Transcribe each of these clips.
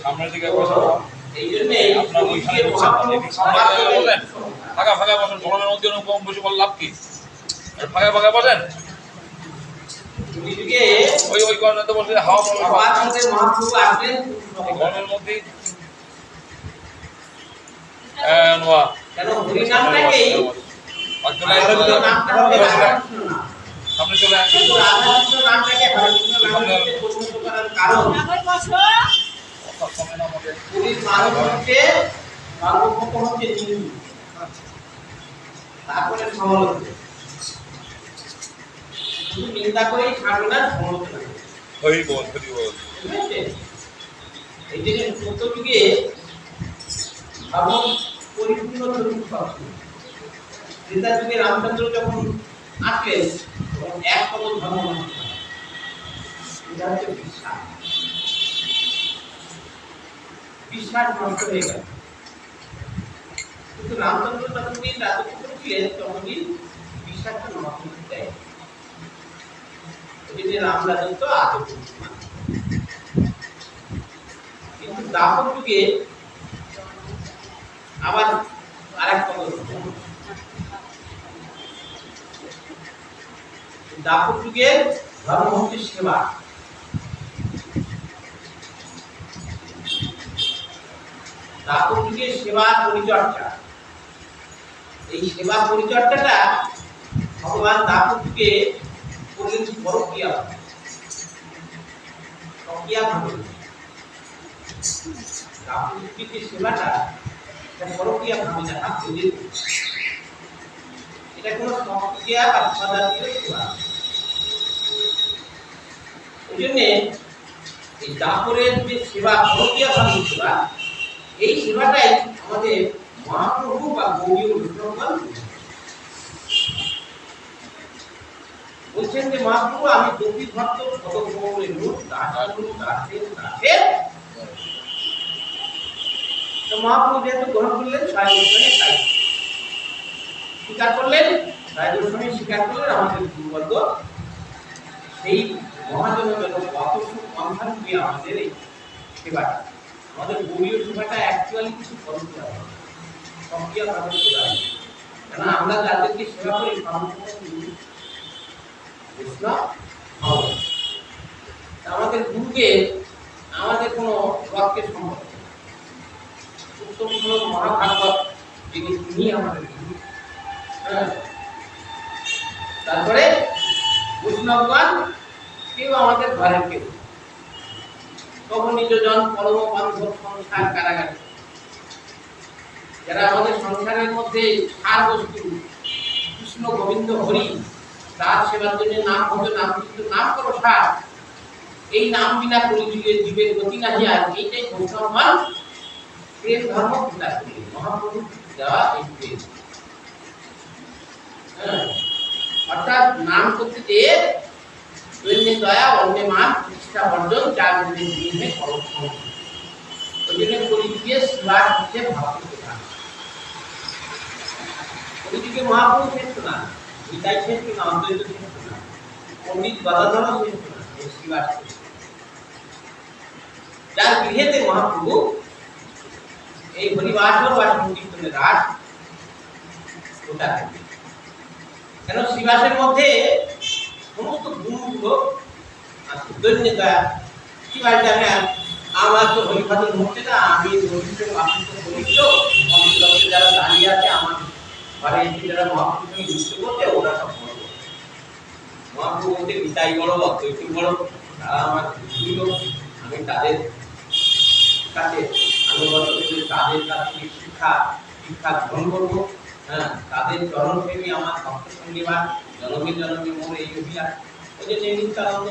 সামনের দিকে আপনার ওইখানে ফাঁকা ফাঁকা বসেন, গরমের মধ্যে কম বসে বল লাভ কি? ফাঁকা ফাঁকা বসেন, ওই ওই কর্নারে বসে হাওয়া গরমের মধ্যে সামনে চলে আসেন। নিন্দা করেই ছাড়বে না, সমালোচনা এই যে সত্য যুগে পরিপূর্ণ ত্রেতা যুগে রামচন্দ্র যখন আসলেন তখন এক পদ ধর্ম বিশ্বাস নষ্ট হয়ে গেল। কিন্তু রামচন্দ্র যখনই রাজপুত্র ছিলেন তখনই বিশ্বাসটা নষ্ট হতে দেয়। রাম রাজত্ব কিন্তু দাপর যুগে আবার আরেক দাপর যুগে ধর্ম হচ্ছে সেবা। দাপর যুগে সেবা পরিচর্যা, এই সেবা পরিচর্যাটা ভগবান দাপর যুগে পরকিয়া ভাবে সেবাটা পরকিয়া ভাবে না, এটা কোনো সংক্রিয়া বা সদাচারের সেবা। ওই জন্যে এই দাপরের যে সেবা পরকিয়া ভাবে সেবা, এই সেবাটাই আমাদের মহাপ্রভু বা গৌরীয় ভগবান বলছেন যে মহাপ্রভু আমি গোপী ভক্ত পদকমলের রূপ মহাপ্রভু যেহেতু গ্রহণ করলেন সায় দর্শনে স্বীকার করলেন, সায় দর্শনে স্বীকার করলেন আমাদের গুরুবর্গ সেই মহাজনের জন্য কত সন্ধান দিয়ে আমাদের এই সেবাটা, আমাদের গৌরীয় সেবাটা অ্যাকচুয়ালি কিছু পরম্পরা সক্রিয় ভাবে করা হয়। কেন আমরা যাদেরকে সেবা করি আমাদের গুরুকে আমাদের কোনো রক্তের সম্পর্ক উত্তম মহাভাগবত যিনি তিনি আমাদের গুরু। তারপরে বৈষ্ণবগণ কেউ আমাদের ঘরের কেউ, তখন নিজজন পরম বান্ধব সংসার কারাগারে, যারা আমাদের সংসারের মধ্যে সার বস্তু কৃষ্ণ গোবিন্দ হরি তার সেবার জন্য নাম হতো নাম কিন্তু নাম করো সার, এই নাম বিনা কলিযুগে জীবের গতি নাহি। আর এইটাই বৈষ্ণবগণ প্রেম ধর্ম প্রচার করলেন মহাপ্রভু দেওয়া এই প্রেম। হ্যাঁ, অর্থাৎ নাম করতে চেয়ে দৈন্যে দয়া অন্যে মান প্রতিষ্ঠা বর্জন চার দিনের দিনে করক্ষণ। ওই জন্য কলিযুগে সেবার হচ্ছে ভাবতে প্রধান। কলিযুগে মহাপ্রভু শ্রেষ্ঠ না, গীতাই শ্রেষ্ঠ না, অদ্বৈত শ্রেষ্ঠ না, পণ্ডিত গদাধরও শ্রেষ্ঠ না, সেবার শ্রেষ্ঠ। যার গৃহেতে মহাপ্রভু এই হরিবাসর বা সংকীর্তনের রাত ওটা থাকে। কেন শ্রীবাসের মধ্যে সমস্ত গুণগুলো আছে। দৈন্যে দয়া শ্রীবাস জানে আমার তো হরিভাজন হচ্ছে না, আমি রবীন্দ্র আপিত করিচ্ছ অন্তত যারা দাঁড়িয়ে আছে আমার ঘরে এসে যারা মহাপ্রভুকে নৃত্য করছে ওরা সব বড় মহাপ্রভু বলতে গীতাই বড় অদ্বৈত বড়, তারা আমার গুরু, আমি তাদের কাছে আনুগত করে তাদের কাছ থেকে শিক্ষা গ্রহণ করবো। হ্যাঁ, তাদের চরণ প্রেমী আমার ভক্ত সঙ্গীবাদ জনমে জনমে মোর এই অভিলাষ। ওই যে নিত্যানন্দ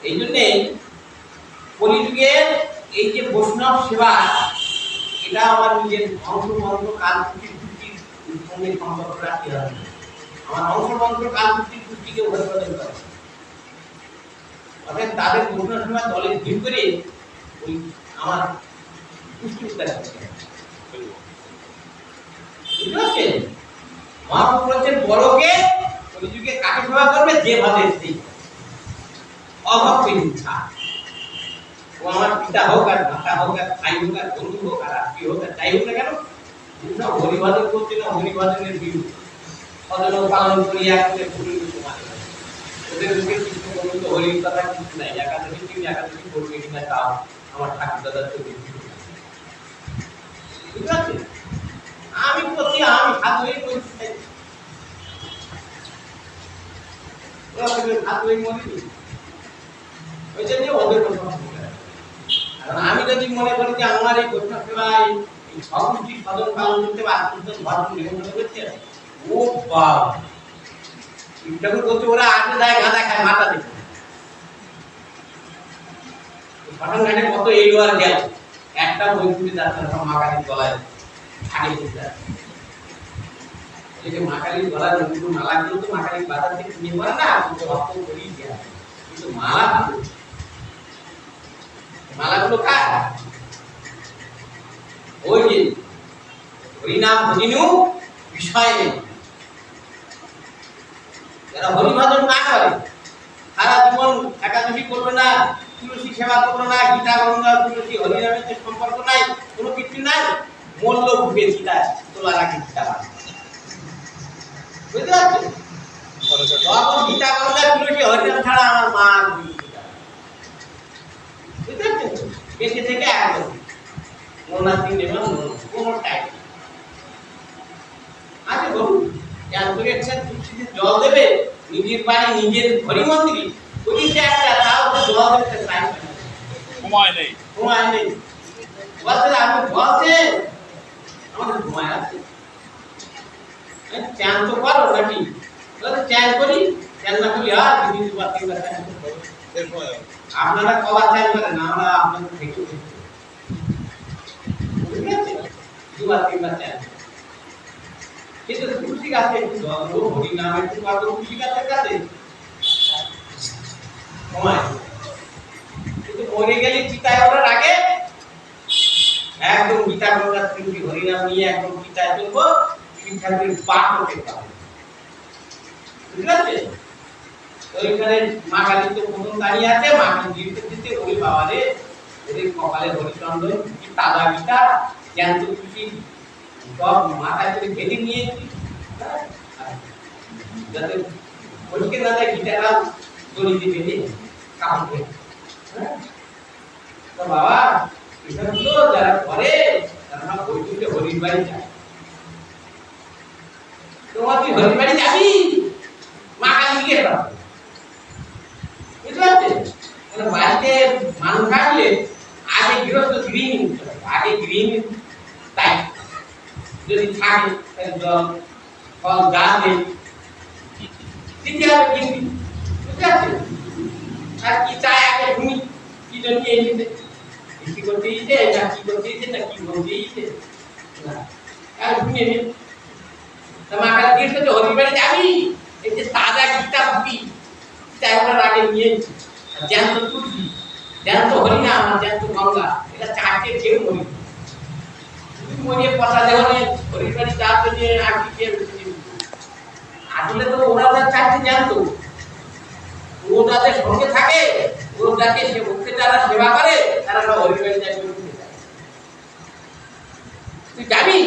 এই জন্যে কলিযুগের এই যে বৈষ্ণব সেবা এটা আমার নিজের অংশমন্ত্র কালকুটির সঙ্গে সম্পর্ক রাখতে হবে। আমার অংশমন্ত্র কালকুটির পুষ্টিকে অভিবাদন করে, অর্থাৎ তাদের বৈষ্ণব সেবা দলে ভিড় করে ওই আমার পুষ্টি উদ্ধার করতে হবে। বুঝতে পারছেন? মহাপ্রভু বলছেন বড়কে কলিযুগে কাকে সেবা করবে, যে ভাবে সেই অভক্তের ইচ্ছা। ও আমার পিতা হোক আর মাতা হোক আর ভাই হোক আর বন্ধু হোক আর আত্মীয় হোক আর যাই হোক না কেন, না হরিভাজন করছে না হরিভাজনের বিরুদ্ধে সদন পালন করিয়া করে পরিণত তোমার ওদের মুখে কৃষ্ণ বলুন তো হরির কথা কিছু নাই। একাদশী তুমি একাদশী করবে কিনা তাও আমার ঠাকুর দাদার তো বুঝতে পারছি। আমি করছি, আমি হাত হয়ে করছি, হাত হয়ে মরিনি। ওই জন্য ওদের কথা আমি যদি মনে করি যে আমার এই বৈষ্ণব সেবায় এই সবুষ্টি সদন পালন করতে বা আত্মীয় ধর্ম নিবন্ধন করছে, ও বাবা ঠাকুর করছে ওরা আটে যায় গাঁদা খায় মাথা দেখে ঘটন ঘাটে কত এলো আর গেল, একটা বৈকুণ্ঠে যাচ্ছে না, মাকালির গলায় ছাড়িয়ে দিতে এই যে মাকালির গলায় নতুন মালাগুলো তো মাকালির বাজার থেকে কিনে পারে না, অর্থ করেই দেয়, কিন্তু মালাগুলো কার? ওই যে হরিনাম ভজিনু বিষয় নেই, যারা হরিভাজন না করে, সারা জীবন একাদশী করবে না, তুলসী সেবা করবে না, গীতা গঙ্গা তুলসী হরিনামের সম্পর্ক নাই, কোনো কিছু নাই, মূল্য ভুগে চিতায় তোলা রাখে গীতা। বুঝতে পারছেন? গীতা গঙ্গা তুলসী হরিনাম ছাড়া আমার মা বুঝতে পারছেন? বেঁচে থেকে একদম মোনাতি নেবেন কোনো টাইম আচ্ছা বলুন, জল দেবে নিজের বাড়ি নিজের ঘড়ি মন্দিরে ওইটা একটা, তাও জল দেবে টাইম সময় নেই, সময় নেই। বলতে আমি বলছে আমাদের সময় আছে, চান তো করো নাকি? বলতে চান করি, চান না করি আর দিদি দুবার তিনবার চান করো। আপনারা কবার চান করেন, আমরা আপনাদের থেকে ঠিক আছে দুবার তিনবার চান। কিন্তু তুলসী গাছে একটু জল হরি নাম একটু পাবো তুলসী গাছের কাছে সময়, কিন্তু মরে গেলে চিতায় ওঠার আগে একদম গীতা গঙ্গা তুলসী হরিনাম নিয়ে একদম চিতায় তুলবো, ঠাকুরের পাঠ করতে পারবো। বুঝতে পারছেন? তো এখানে মা কালী তো প্রথম দাঁড়িয়ে আছে, মা কালী দিতে দিতে ওই বাবারে ওদের কপালে হরিচন্দ্র কি তাজা গীতা জ্ঞান তুলসী সব মাথায় করে বেঁধে নিয়েছি, যাতে ওইকে না দেয় গীতাটা দড়িতে বেঁধে কাপড়। তো বাবা এসবগুলো যারা করে তারা বৈকুণ্ঠে হরির বাড়ি যায়। তোমার তুই হরির বাড়ি যাবি, মা কালী গিয়ে বুঝতে পারছেন? বাড়িতে মানুষ থাকলে আগে গৃহস্থ গৃহিণী, আগে গৃহিণী তাই যদি থাকে জল ফল গাছ নেই দিতে হবে, কিন্তু বুঝতে পারছেন? আর কি চায় আগে তুমি কি জন্য এসেছে কি করতে দিয়েছে না কি করতে দিয়েছে না কি বলতে দিয়েছে না আর শুনে নে তা মা কাল দিয়ে তো হরিবাড়ি যাবি এই যে তাজা গীতা বুকি তাই আমরা আগে নিয়ে জ্ঞান তো তুলবি জ্ঞান তো হরি না আমার জ্ঞান তো গঙ্গা এটা চারটে কেউ মরি তুমি মরিয়ে পচা দেহ নিয়ে হরিবাড়ি যাওয়ার জন্য আর কি কে আসলে তো ওরা চারটে জানতো ও যাদের সঙ্গে থাকে ও যাকে সে ভক্তি যারা সেবা করে তারা সব হরিবাড়ি যায় তুই যাবি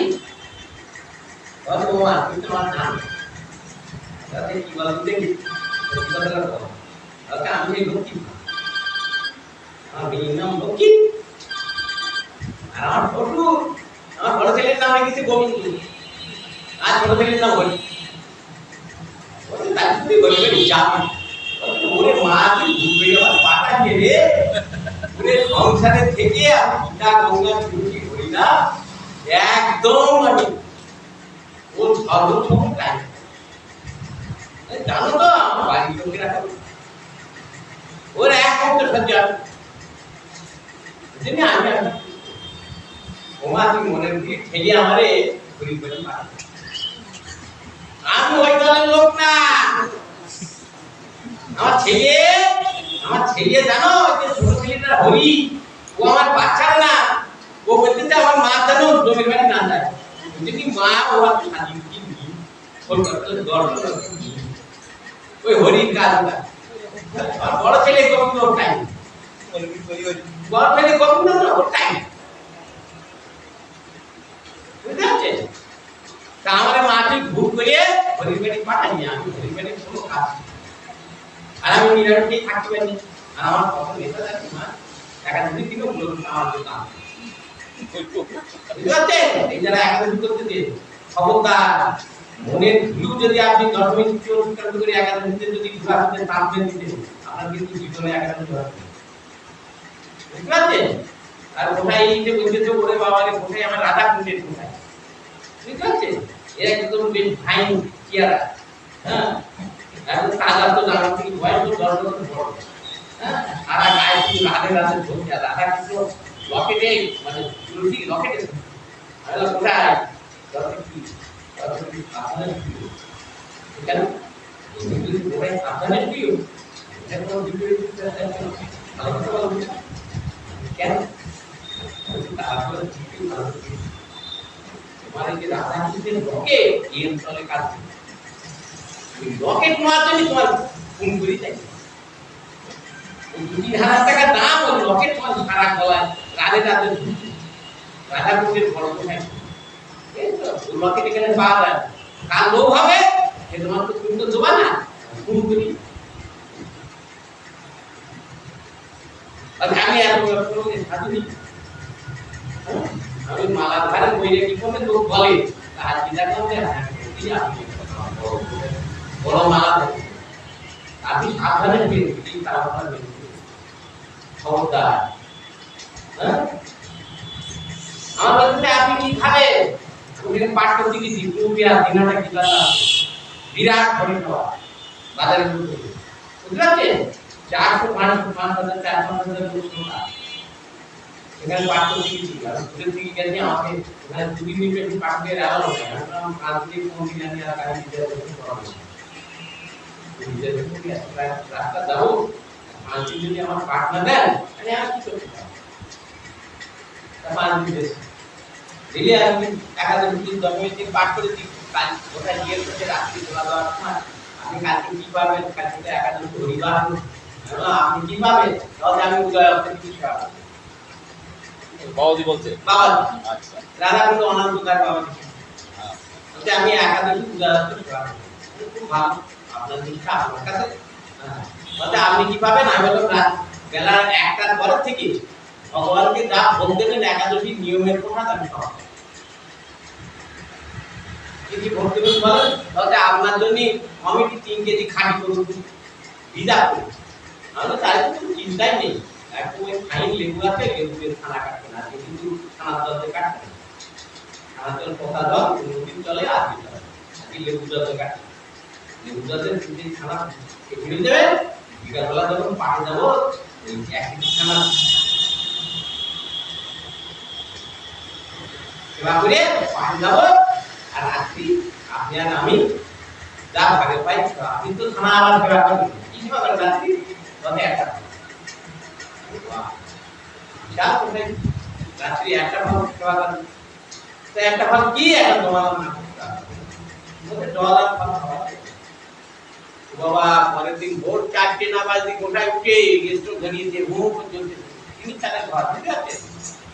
বাবা তুই তো আমার নাম তাতে কি বল দেখি কথাটা বল ওকে আমি লক্ষ্মী আমি নাম লক্ষ্মী আর আমার বড় ছেলের নাম রেখেছে গোবিন্দ আর ছোট ছেলের নাম হরি ওই তাই তুই হরিবাড়ি যাবি ওরে মা তুই ঘুরবে আমার পাটা খেলে ওরে সংসারে থেকে আমি গীতা গঙ্গা ছুটি করি না একদম আমি ও সর্বপ্রথম টাইম জানো তো আমার বাড়ির লোকেরা ওর এক মুহূর্ত সহ্য আমি আমি ওমা তুই মনের দিকে ঠেলে আমারে ঘুরি করে আমি ওই দলের লোক না আমার ছেলে জানো যে ছোট ছেলেটা হরি ও আমার বাচ্চারা না ও বলতে আমার মা জানো জমির বাড়ি না যায় যদি মা ও শাদি কি ওই হরির কাজটা বড় ছেলে গোবিন্দ ওর টাইম বড় ছেলে গোবিন্দ না ওর টাইম বুঝতে পারছেন তা আমার মা তুই ভুল করে হরির বাড়ি পাঠাইনি আমি হরির বাড়ি কোনো কাজ আর আমি নিরাপদে থাকতে পারি আর আমার কত নেতা থাকে মা একাদশী দিনও বলুন আমার কাজ বুঝতে এই যারা একাদশী করতে দিয়ে খবরদার মনের ভুল যদি আপনি 10 মিনিট অতিক্রান্ত করে একাদশীতে যদি ঘোরা হতে তাপবেন দিতে আপনার কিন্তু জীবনে একাদশী ঘোরা বুঝতে আর কোথায় এই যে বলতে যে ওরে বাবা রে কোথায় আমার রাধা কুণ্ডের কোথায় বুঝতে পারছেন এরা একদম বেশ ফাইন কিয়ারা হ্যাঁ এখন তাজা তো জানা থেকে ভয় তো দরকার তো বড় হ্যাঁ সারা গায়ে শুধু রাধে রাধে ঝোঁকে রাধা কিন্তু লকেটে মানে তুলসী লকেটে আর কোথায় দরকার কি আপনার কি কেন যদি কোথায় আপনার কি এখন বিপরীত কেন তারপরে কি মানে যে রাধা কৃষ্ণের লকেট এই অঞ্চলে কাজ রকেট মারার জন্য তোমার ফোন করি তাই 2,000 টাকা দাম ওই রকেট মার সারা গলায় রাধে রাধে রাধা কুণ্ডের খরচ হয় এই তো রকেট এখানে পাওয়া যায় কাল লোভ হবে যে তোমার তো তুমি তো দেবা না ফোন করি আর আমি আর সাধুনি আমি মালা ধারে বইরে কি করবে লোক বলে আর কি জানতে বড় মালা আপনি সাবধানে বেরোবেন তারপর খবরদার হ্যাঁ আমার বলতে আপনি কি খাবেন আমি পাঠ করতে গেছি পুরুলিয়া দিনাটা কি কথা বিরাট হরি খাওয়া বাজারে বুঝতে পারছেন 400-500-5,000-4,000 লোক এখানে পাঠ করতে গেছি আর দূরের দিকে গেছি আমাকে এখানে 2 মিনিট পাঠ দিয়ে আলো হয় আমি কালকে কোন দিন আমি আর গাড়ি দিতে পারবো রাস্তা যাবো আজকে যদি আমার পাঠ না দেন আমি আর কি করতে পারবো তারপর আমি দিলে আমি একাদশী 10 মিনিট পাঠ করে দিই কাল কোথায় গিয়ে করতে রাত্রি চলা দেওয়ার সময় আপনি কালকে কি পাবেন কালকে একাদশী হরিবার আপনি কি পাবেন তাহলে আমি উদয় হতে কিছু পাবো বাবাজি বলছে বাবাজি আচ্ছা রাধা কিন্তু অনন্তকার বাবাজি হ্যাঁ আমি একাদশী উদয় হতে পাবো খুব ভালো আপনার দীক্ষা আমার কাছে মানে আপনি কি পাবেন আমি বললাম রাত বেলা 1টার পর থেকে ভগবানকে যা ভোগ দেবেন একাদশী নিয়মের কথা আমি পাবো যদি ভোগ দেবেন বলেন তাহলে আপনার জন্য কমিটি 3 কেজি খাঁটি করুন ভিজা করুন আমরা তাই তো চিন্তাই নেই একদম ফাইন লেবু আছে লেবুর খানা কাটবেন না কিন্তু খানা জলতে কাটবেন খানা জল পোকা জল 3 দিন চলে আর লেবু জলতে কাটবেন লেবু জলের যদি খানা খেয়ে দেবেন বিকালবেলা যখন পাঠে যাবো ওই একই বিছানা সেবা করে পাঠে যাবো, আর রাত্রি আপনি আর আমি যা ভাগে পাই আপনি তো থানা আবার সেবা করেন, কি সেবা করেন রাত্রি রাতে একটা বিশাল কোথায় রাত্রি একটা ভাগ সেবা করেন, তো একটা ভাগ কি একটা তোমার ডলার বাবা পরের দিন ভোর 4টে না বাজে গোটায় উঠে গেস্ট ধরিয়ে দিয়ে মুখ চলতে তিনি তাদের ঘর ঠিক আছে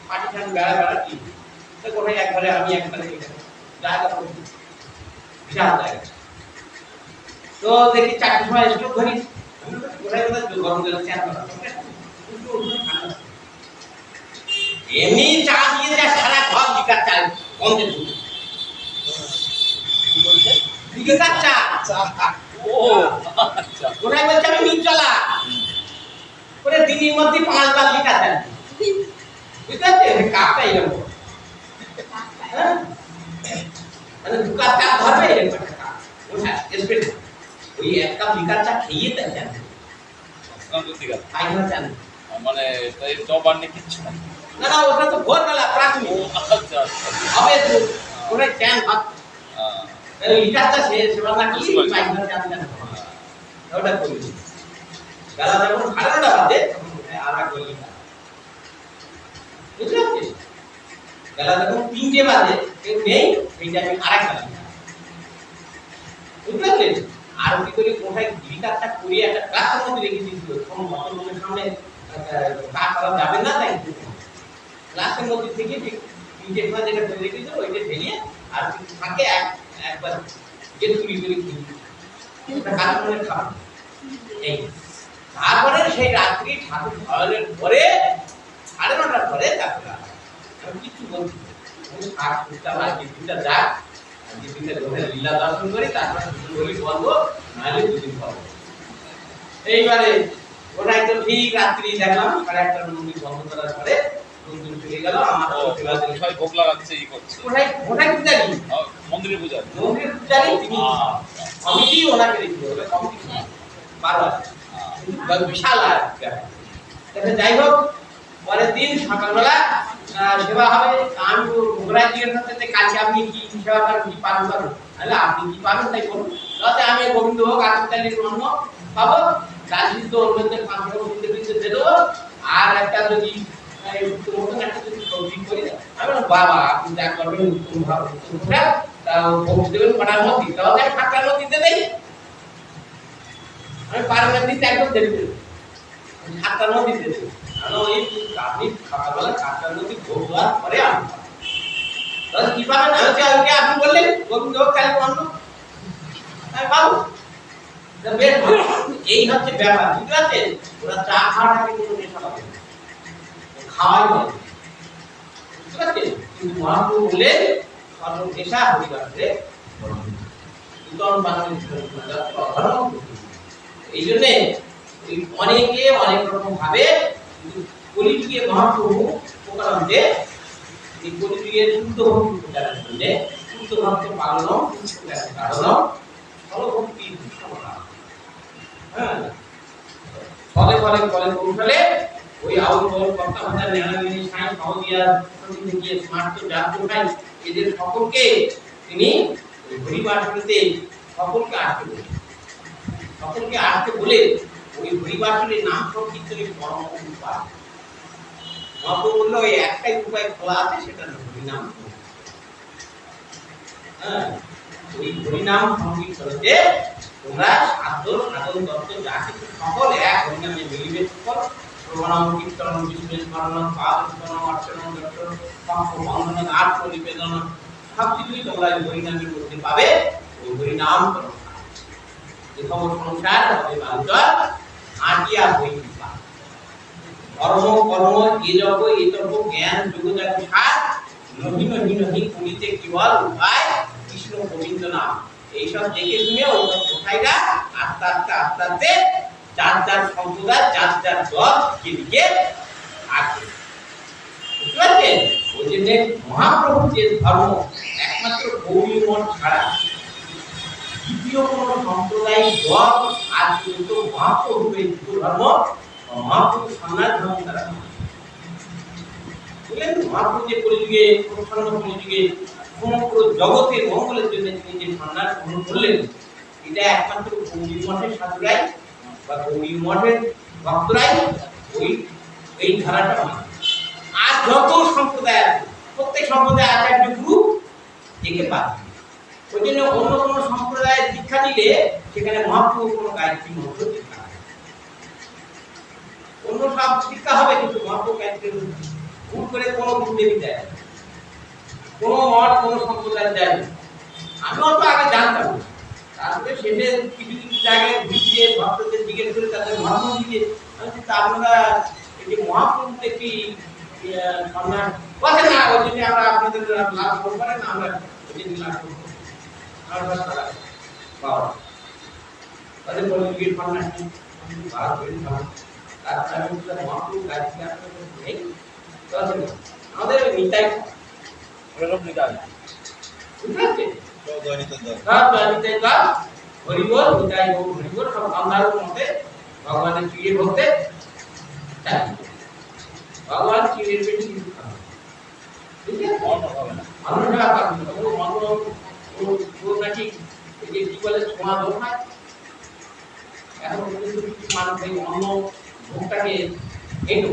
পাটি খান বেড়া বেড়া কি তো গোটায় একবারে আমি একবারে জায়গা বিশাল জায়গা। তো দেখি 4টের সময় স্টোভ ধরি গোটায় গোটায় গরম জল চান এমনি চা দিয়ে যা সারা ঘর লিকার চা গন্ধে লিকার চা ও আচ্ছা ওরাই বলছে আমি নিচলা করে দিনের মধ্যে 5 বার লিটার দেন বুঝতে পারছেন কাপটা এরকম হ্যাঁ মানে দুকার চা ধরবে এরকম ওটা স্পেড ওই এক কাপ লিটার চা খেয়ে দেন জান সাংঘাতিক পায়খানা চান মানে তাই জব আর নেই কিচ্ছু না না না ওটা তো ভোরবেলা প্রাথমিক আচ্ছা আচ্ছা হবে তো ওরা চান ভাত হ্যাঁ লিটার চা সেবা না কি পায়খানা চান জান ওটা করি বেলা যখন 11টা বাজে তখন আর এক গলি বুঝতে পারছিস বেলা যখন 3টে বাজে কেউ নেই সেই টাইমে আর এক গলি বুঝতে পারছিস আর কি করে কোথায় গিরিকারটা করিয়ে একটা ক্লাসের মধ্যে রেখে দিয়েছিল কোন মতলবের সামনে কাজ করা যাবে না তাই ক্লাসের মধ্যে থেকে ঠিক 3টে সময় যেটা করে রেখেছিল ওইটা ঢেলিয়ে আর কিছু থাকে একবার গেট চুরি করে কিনে কাজ করে খাওয়া এই তারপরে সেই রাত্রি ঠাকুর খাওয়ানোর পরে 9:30টার পরে তারপরে আমি কিছু বলছি আর দুটা বাজে দুটা যাক যে দুটা ঘরে লীলা দর্শন করি তারপরে বলি বলবো নাহলে দুদিন পরে এইবারে ওটা একদম ঠিক রাত্রি দেখলাম 1:30টার মন্দির বন্ধ করার পরে দুদিন চলে গেল আমার সবাই ভোগ লাগাচ্ছে ই করছে ওটাই ওটাই পূজারি মন্দিরে পূজা মন্দির পূজারি তিনি কমিটি ওনাকে দিতে হবে কমিটি 12 বিশাল আর যাই হোক পরের দিন সকালবেলা সেবা হবে আমি ঘোরায় জিজ্ঞেস করতে কালকে আপনি কি সেবা করেন কি পালন করেন তাহলে আপনি কি পাবেন তাই বলুন তাতে আমি গোবিন্দ হোক আততালির অন্ন পাবো ডাল সিদ্ধ অন্যদের 5 রকম সিদ্ধ দেবো আর একটা যদি নতুন একটা যদি সবজি করি আমি বাবা আপনি যা করবেন উত্তম ভাবে তাও ভোগ দেবেন কটার মধ্যে তাহলে 7টার মধ্যে দিতে দেই আমি পারবেন দিতে একদম দেরি করে 7টার মধ্যে দিতে দেই কারণ ওই আপনি সকালবেলা 7টার মধ্যে ভোগ দেওয়ার পরে আমি তাহলে কি পাবেন আমি আপনি বললেন গোবিন্দ হোক কালী অন্ন আমি পাবো এই হচ্ছে ব্যাপার বুঝতে পারছেন ওরা চা খাওয়াটাকে কোনো নেশা পাবে খাওয়াই বলে বুঝতে পারছেন কিন্তু মহাপ্রভু বললেন সর্ব নেশা হরিবাসে নূতন বানানো এই জন্যে অনেকে অনেক রকম ভাবে কলিযুগে মহাপ্রভু প্রকারান্তে এই কলিযুগের শুদ্ধ ভক্তি প্রচারের জন্য শুদ্ধ ভক্তি পালন কারণ সর্বভক্তি দুঃসমতা হ্যাঁ ফলে ফলে ফলে কৌশলে ওই আউল বল কর্তা ভাষা নেহানি সাই সহদিয়া থেকে স্মার্ট জাতীয় ভাই এদের সকলকে তিনি ওই হরিবাসনীতে সকলকে আসতে বলে ওই হরিবাসনের নাম সংকীর্তনের পরম উপায় মহাপ্রভু বললো ওই একটাই উপায় খোলা আছে সেটা হরিনাম হ্যাঁ ওই হরিনাম সংকীর্তনতে তোমরা সাধন দত্ত যা কিছু সকল এক হরিনামে মিলিবে সকল প্রণাম কীর্তন বিষ্ণু স্মরণ পাদ স্মরণ অর্চন দর্শন পাপ বন্ধন আত্ম নিবেদন সব কিছুই তোমরা এই হরিনামের মধ্যে পাবে ওই হরিনাম করো দেখো সংসার হবে বাঞ্চল আটিয়া হই কৃপা কর্ম এ জগ এ তর্ক জ্ঞান যোগজাগ সার নহিন নহি পুনিতে কেবল উপায় কৃষ্ণ গোবিন্দ নাম এইসব দেখে শুনে ওই কোথায়টা আস্তে আস্তে যার সম্প্রদায় যার দলকে দিকে আসবে বুঝতে পারছেন ওই জন্য মহাপ্রভুর যে ধর্ম একমাত্র গৌরী মঠ ছাড়া দ্বিতীয় কোন সাম্প্রদায়িক দল আজ পর্যন্ত মহাপ্রভু রূপে হিন্দু ধর্ম মহাপ্রভু সন্ন্যাস ধর্ম তারা বুঝলেন। মহাপ্রভু যে কলিযুগে প্রসন্ন কলিযুগে সমগ্র জগতের মঙ্গলের জন্য তিনি যে সন্ন্যাস গ্রহণ করলেন, এটা একমাত্র গৌরী মঠের সাধুরাই বা গৌরী মঠের ভক্তরাই ওই এই ধারাটা মানে। আর যত সম্প্রদায় আছে প্রত্যেক সম্প্রদায় আচার্য গুরু একে পায়। ওই জন্য অন্য কোনো সম্প্রদায়ের দীক্ষা দিলে সেখানে মহাপ্রভু কোনো গায়ত্রী মন্ত্র দীক্ষা হয়। অন্য সব দীক্ষা হবে কিন্তু মহাপ্রভু গায়ত্রী ভুল করে কোনো গুরুদেবী দেয়, কোনো মঠ কোনো সম্প্রদায় দেয় না। আমিও তো আগে জানতাম না, তারপরে শেষে কিছু কিছু জায়গায় ঘুরিয়ে ভক্তদের জিজ্ঞেস করে তাদের মহাপ্রভু দিকে আপনারা এই যে মহাপ্রভুতে কি সম্মান বলে না, ওই জন্য আমরা আপনাদের লাভ করবো না, আমরা ওই জন্য লাভ করবো আমাদের নিতাই হরিবল নিতাই হরিবল সব আমদার মধ্যে ভগবানের চিড়ে বলতে ভগবান চিড়ের বেশি কিছু খাবে, ঠিক আছে? মানুষরা নাকি কি বলে সোনা দোকায় এখন কিন্তু কিছু মানুষ এই অন্য ভোগটাকে এইটু,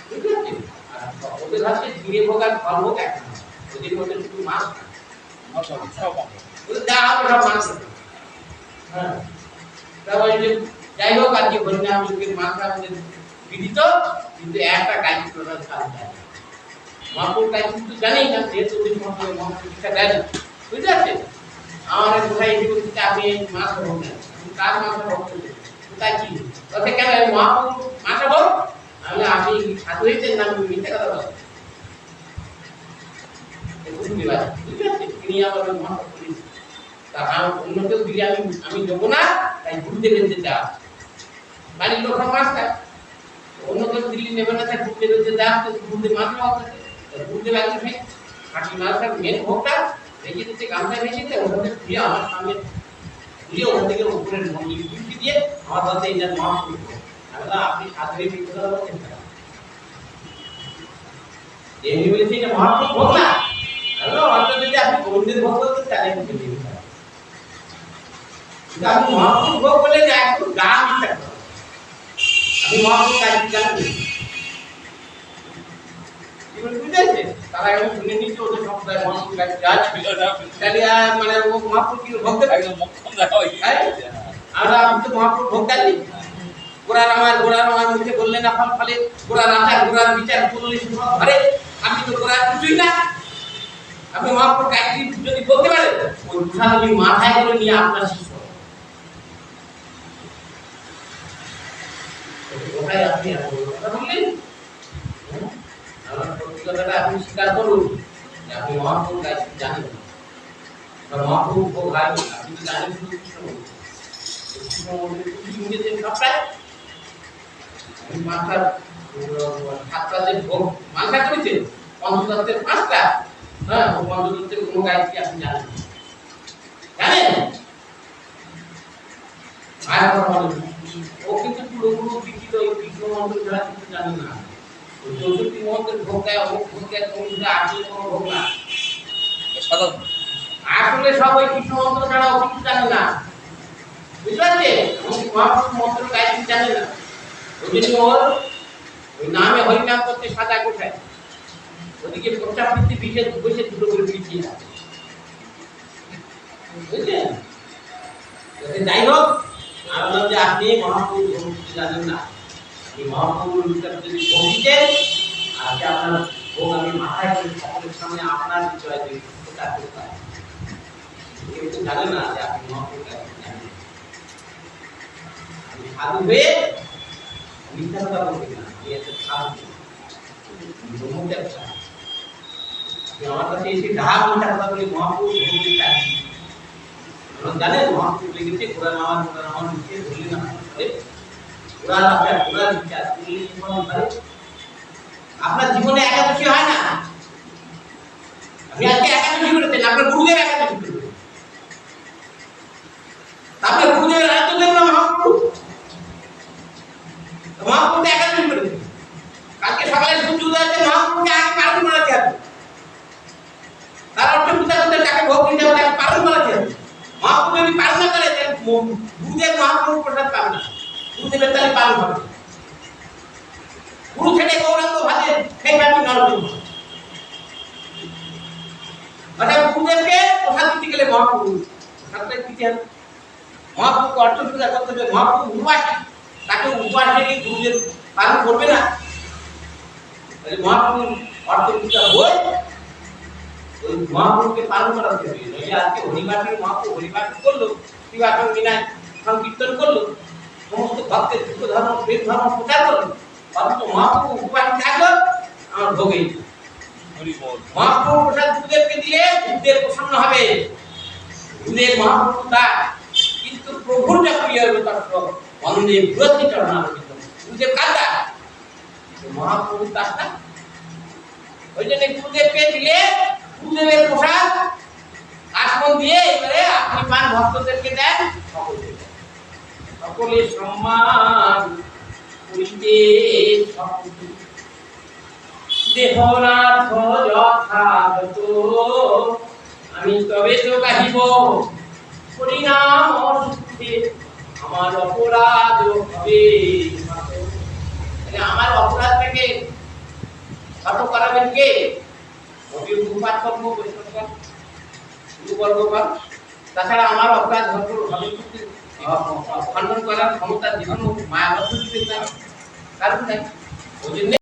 ঠিক আছে? আর ওদের হাতে চিড়ে ভোগ আর ফল ভোগ এক না, ওদের মধ্যে শুধু মাছ ওদের যা হবে সব মাছ। হ্যাঁ, তারপরে যাই হোক আজকে হরিনাম যুগের মাছ আমাদের বিদিত, কিন্তু একটা গাইড প্রধান চালু যায় মহাপুর গাইড কিন্তু জানেই না, যেহেতু ওই সমস্ত মহাপুরটা দেয় না, বুঝতে পারছেন? আমার কোথায় এসে বলতে আপনি মাছ ভোগ নেন, কার মাথা ভোগ করলেন কোথায় কি ওতে কেন মহাপুর মাথা ভোগ, তাহলে আপনি সাধু হয়েছেন না মিথ্যা কথা বলেন, বুঝতে পারছেন? বুঝতে পারছেন? তিনি আবার মহাপুর করেছেন, তা অন্য কেউ দিলে আমি দেবো না, তাই ঘুরতে বেঁধে দেওয়া বাড়ির লোক মাছ খায়, অন্য কেউ দিল্লি নেবে না, তাই ঘুরতে বেঁধে দেওয়া তো ঘুরতে মাছ খাওয়া ঘুরতে বেঁধে খাই খাঁটি মাছটা মেন ভোগটা রেখে দিতে গামছা ভেসেছে ওখানে ঘুরে আমার সামনে ঘুরে ওখান থেকে উপরের মন্দির ঘুরতে দিয়ে আমার কাছে এটা মাছ করবো, আপনি সাথে কথা বলছেন এমনি বলেছি এটা মহাপ্রভু ভোগ না, অর্থাৎ যদি আপনি গোবিন্দের ভোগ করতেন তাহলে আপনি মহাপ্রভু ভোগ বলে যে একটু গা মিথ্যা করেন, আমি মহাপ্রভু কাজ জানি বুঝেছে, তারা এখন শুনে নিচ্ছে ওদের সম্প্রদায় মহাপ্রভু কাজ মানে ও মহাপ্রভু কি ভোগ দেবে আমরা আমি তো মহাপ্রভু ভোগ দেননি, গোড়ার আমার মুখে বললেন না ফল ফলে গোড়ার আচার গোড়ার বিচার করলে সব ধরে, আপনি তো গোড়ার কিছুই না, আপনি মহাপ্রভু গায়ত্রী যদি বলতে পারেন ওই মুসাফি মাথায় করে নিয়ে আপনার শিষ্য ওটাই আপনি কথা বললেন। সত্যি কথাটা আপনি স্বীকার করুন যে আপনি মহাপ্রভু গায়ত্রী জানেন না, মহাপ্রভু ভোগ হয় আপনি তো জানেন শুধু কৃষ্ণ মন্দির সবটাই মাথার সাতটা যে ভোগ মাথা করেছে পঞ্চতত্ত্বের পাঁচটা, হ্যাঁ পঞ্চতত্ত্বের কোনো গায়ত্রী আপনি জানেন ও কিন্তু পুরোপুরো বিকৃত কৃষ্ণ মন্ত্র ছাড়া কিছু জানে না, ওই 64 মন্ত্রের ভোগ দেয় অমুক ভোগ দেয় কোনটা আসলে কোনো ভোগ না, আসলে সব ওই কৃষ্ণ মন্ত্র ছাড়া ও কিছু জানে না, বুঝতে পারছেন? মহাপ্রভু মন্ত্র গায়ত্রী জানে না, ওই জন্য ওর ওই নামে হরিনাম করতে সাদা কোথায় ওদিকে প্রচারবৃত্তি বিশেষ বসে দুটো করে পিছিয়ে আছে, বুঝলেন? যাই হোক আমি বললাম যে আপনি মহাপ্রভু ভক্তি জানেন না, আপনি মহাপ্রভুর যদি ভক্তিতেন আজকে আপনার ভোগ আমি মাথায় করে সকলের সামনে আপনার বিষয় প্রচার করতে পারি, কেউ তো জানে না যে আপনি মহাপ্রভু জানেন, আপনি সাধু হয়ে মিথ্যা কথা বলবেন না, আপনি একটা সাধু ব্রহ্মচার সাধু, আপনি আমার কাছে এসে ডাহা মিথ্যা কথা বলে মহাপ্রভু ভক্তি চাই জানেন মহাপ্রভু লিখেছে কোরআন আমার লিখে বললেন আপনার কোরআন আপনার কোরআন বিচার আপনার জীবনে একাদশী হয় না, আপনি আজকে একাদশী করেছেন আপনার গুরুদেব একাদশী করেছেন, আপনি গুরুদেবের আরাধ্য দেব না মহাপ্রভু। মহাপ্রভু একা তৈরি করেছে। কালকে সকালে সূর্য উদয়তে মহাপ্রভুকে আগে পালন করাতে হবে। তার অর্থ পূজা করতে তাকে ভোগ দিতে হবে, তাকে পালন করাতে হবে। মহাপ্রভু যদি পালন না করে গুরুদেব মহাপ্রভুর প্রসাদ পাবে না, গুরুদেবের তাহলে পালন হবে। গুরু ছেড়ে গৌরাঙ্গ ভাজে সেই ব্যাপী নরক। মানে গুরুদেবকে প্রসাদ দিতে গেলে মহাপ্রভু প্রসাদটা দিতে হবে। মহাপ্রভুকে অর্চন পূজা করতে হবে। মহাপ্রভু উপবাস, তাকে উপবাস রেখে গুরুদেব পালন করবে না। মহাপ্রভু অর্চন পূজা বই ওই মহাপ্রভুকে পালন করাতে হবে। নইলে আজকে হরিবাসের মহাপ্রভু হরিবাস করলো, শ্রীবাসন বিনায় সংকীর্তন করলো, সমস্ত ভক্তের যুদ্ধ ধর্ম বেদ ধর্ম প্রচার করলো, অথচ মহাপ্রভু উপবাস থাকলো আমার ভোগে। মহাপ্রভু প্রসাদ গুরুদেবকে দিলে গুরুদেব প্রসন্ন হবে, গুরুদেব মহাপ্রভু তার, কিন্তু প্রভুর যা প্রিয় হবে তার সব বন্দে ব্রতি চরণারবিন্দ। গুরুদেব কাঁদা মহাপ্রভু তার না। ওই জন্য গুরুদেবকে দিলে গুরুদেবের প্রসাদ আসন দিয়ে এবারে আপনি পান ভক্তদেরকে দেন, সকলে সম্মান করিতে দেহনাথ যথাযথ আমি তবে তো গাহিব হরিনাম সুখে আমার অপরাধ হবে। আমার অপরাধটাকে ছোট করাবেন কে? তাছাড়া আমার অপরাধ খণ্ডন করার ক্ষমতা জীবন মায়া দিতে চাই, কারণ ওই জন্য